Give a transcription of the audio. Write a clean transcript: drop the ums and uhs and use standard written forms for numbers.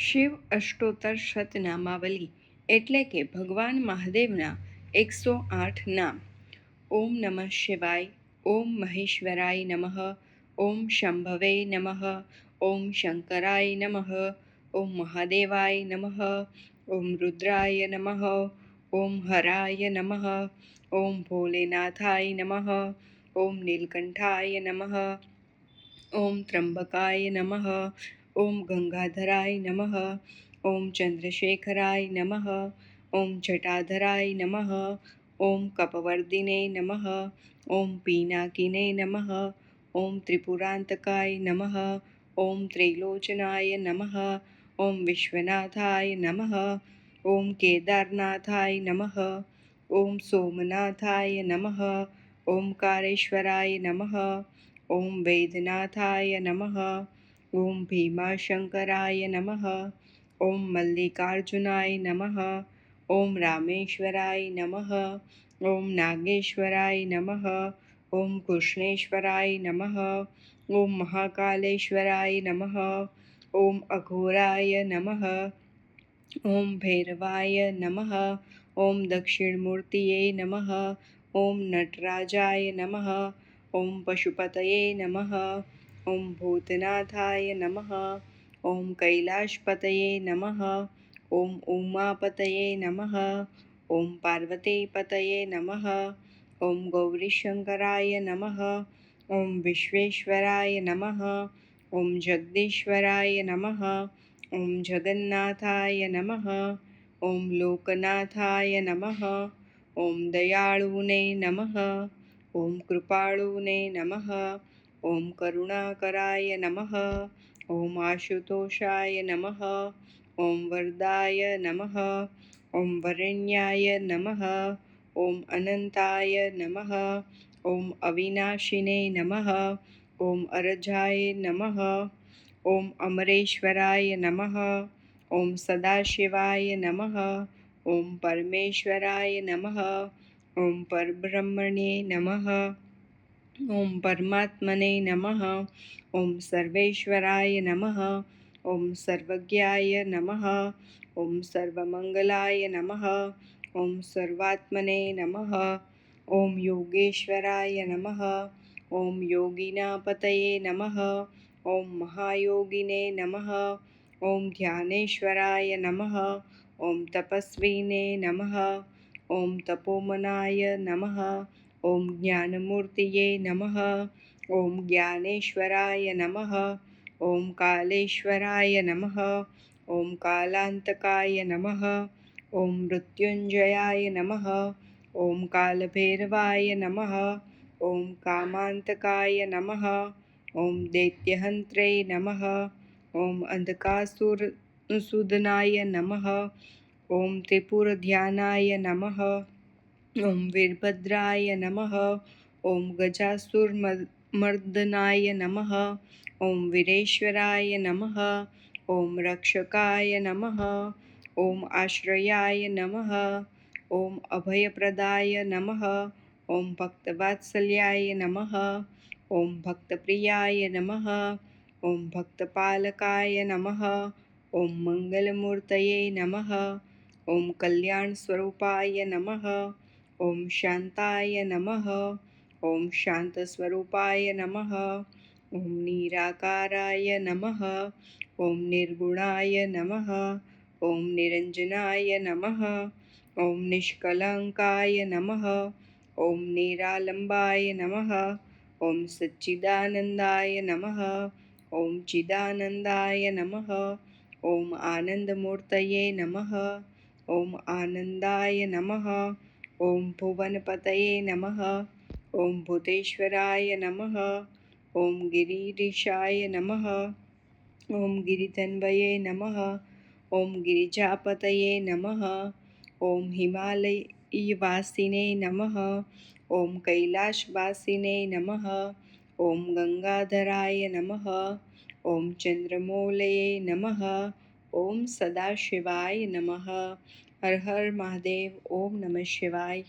શિવ અષ્ટોત્તર શતનામાવલી એટલે કે ભગવાન મહાદેવના 108 નામ. ઓમ નમઃ શિવાય, ઓમ મહેશ્વરાય નમઃ, ઓમ શંભવે નમઃ, ઓમ શંકરાય નમઃ, ઓમ મહાદેવાય નમઃ, ઓમ રુદ્રાય નમઃ, ઓમ હરાય નમઃ, ઓમ ભોલેનાથાય નમઃ, ઓમ નીલકંઠાય નમઃ, ઓમ ત્રંબકાય નમઃ, ઓમ ગંગાધરાય નમઃ, ઓમ ચંદ્રશેખરાય નમઃ, ઓમ જટાધરાય નમઃ, ઓમ કપવર્દિને નમઃ, ઓમ પિનાકિને નમઃ, ઓમ ત્રિપુરાંતકાય નમઃ, ઓમ ત્રિલોચનાય નમઃ, ઓમ વિશ્વનાથાય નમઃ, ઓમ કેદારનાથાય નમઃ, ઓમ સોમનાથાય નમઃ, ઓમકારેશ્વરાય નમઃ, ઓમ વૈદ્યનાથાય નમઃ, ઓમ ભીમાશંકરાય નમઃ, ઓમ મલ્લિકાર્જુનાય નમઃ, ઓમ રામેશ્વરાય નમઃ, ઓમ નાગેશ્વરાય નમઃ, ઓમ કૃષ્ણેશ્વરાય નમઃ, ઓમ મહાકાલેશ્વરાય નમઃ, ઓમ અઘોરાય નમઃ, ઓમ ભૈરવાય નમઃ, ઓમ દક્ષિણમૂર્તિએ નમઃ, ઓમ નટરાજાય નમઃ, ઓમ પશુપતયે નમઃ, ઓમ ભૂતનાથાય નમઃ, ઓમ કૈલાશપતયે નમઃ, ઓમ ઉમાપતયે નમઃ, ઓમ પાર્વતીપતયે નમઃ, ઓમ ગૌરીશંકરાય નમઃ, ઓમ વિશ્વેશ્વરાય નમઃ, ઓમ જગદીશ્વરાય નમઃ, ઓમ જગન્નાથાય નમઃ, ઓમ લોકનાથાય નમઃ, ઓમ દયાળુને નમઃ, ઓમ કૃપાળુને નમઃ, ઓમ કરુણાકરાય નમઃ, ઓમ આશુતોષાય નમઃ, ઓમ વરદાય નમઃ, ઓમ વરેણ્યાય નમઃ, ઓમ અનંતાય નમઃ, ઓમ અવિનાશિને નમઃ, ઓમ અરજાય નમઃ, ઓમ અમરેશ્વરાય નમઃ, ઓમ સદાશિવાય નમઃ, ઓમ પરમેશ્વરાય નમઃ, ઓમ પરબ્રહ્મણે નમઃ, ઓમ પરમાત્મને નમઃ, ઓમ સર્વેશ્વરાય નમઃ, ઓમ સર્વજ્ઞાય નમઃ, ઓમ સર્વમંગલાય નમઃ, ઓમ સર્વાત્મને નમઃ, ઓમ યોગેશ્વરાય નમઃ, ઓમ યોગિનાપતયે નમઃ, ઓમ મહાયોગિને નમઃ, ઓમ ધ્યાનેશ્વરાય નમઃ, ઓમ તપસ્વીને નમઃ, ઓમ તપોમનાય નમઃ, ઓમ જ્ઞાનમૂર્તયે નમઃ, ઓમ જ્ઞાનેશ્વરાય નમઃ, ઓમ કાલેશ્વરાય નમઃ, ઓમ કાલાંતકાય નમઃ, ઓમ મૃત્યુંજયાય નમઃ, ઓમ કાલભૈરવાય નમઃ, ઓમ કામાંતકાય નમઃ, ઓમ દૈત્યહંત્રે નમઃ, ઓમ અંધકાસુરસૂદનાય નમઃ, ઓમ ત્રિપુરધ્યાનાય નમઃ, ઓમ વીરભદ્રાય નમઃ, ઓમ ગજાસુરમર્દનાય નમઃ, ઓમ વીરેશ્વરાય નમઃ, ઓમ રક્ષકાય નમઃ, ઓમ આશ્રયાય નમઃ, ઓમ અભયપ્રદાય નમઃ, ઓમ ભક્તવાત્સલ્યાય નમઃ, ઓમ ભક્તપ્રિયાય નમઃ, ઓમ ભક્તપાલકાય નમઃ, ઓમ મંગલમૂર્તયે નમઃ, ઓમ કલ્યાણ સ્વરૂપાય નમઃ, ઓમ શાંતાય નમઃ, ઓમ શાંત સ્વરૂપાય નમઃ, ઓમ નિરાકારાય નમઃ, ઓમ નિર્ગુણાય નમઃ, ઓમ નિરંજનાય નમઃ, ઓમ નિષ્કલંકાય નમઃ, ઓમ નિરાલંબાય નમઃ, ઓમ સચ્ચિદાનંદાય નમઃ, ઓમ ચિદાનંદાય નમઃ, ઓમ આનંદમૂર્તયે નમઃ, ઓમ આનંદાય નમઃ, ઓમ ભુવનપતયે નમઃ, ઓમ ભૂતેશ્વરાય નમઃ, ઓમ ગિરીશાય નમઃ, ઓમ ગિરિધન્વયે નમઃ, ઓમ ગિરિજાપતયે નમઃ, ઓમ હિમાલયવાસિને નમઃ, ઓમ કૈલાશવાસિને નમઃ, ઓમ ગંગાધરાય નમઃ, ઓમ ચંદ્રમૌલયે નમઃ, ઓમ સદાશિવાય નમઃ. હર હર મહાદેવ. ઓમ નમઃ શિવાય.